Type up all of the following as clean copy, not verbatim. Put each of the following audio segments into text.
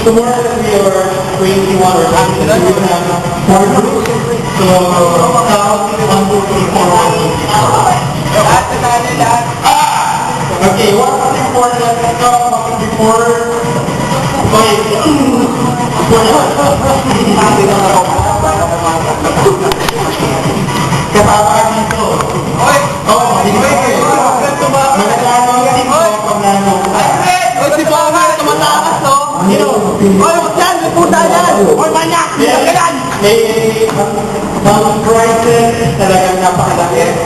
Tomorrow we are 21 or something. We will have 4 groups. So, now, 1, 2, 3, 4, 1, 2, 3, 4, 1. Okay, what was important? Before. Kasama dito. Oy! Oh, dito. Malalaman dito pag nanong. Oy, si Banga, tumatakas to. Oy, wag yan, may puta yan. Oy, manyak, yan. May mga prices talagang napakalaki.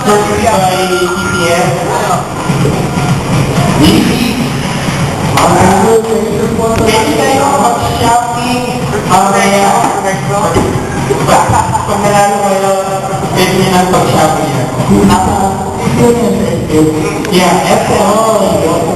Purchased by EPM. Pwede kayo mag-shopping mamaya. Pag nalalo kayo, pwede nyo nang pag-shopping yan. Yeah, FO.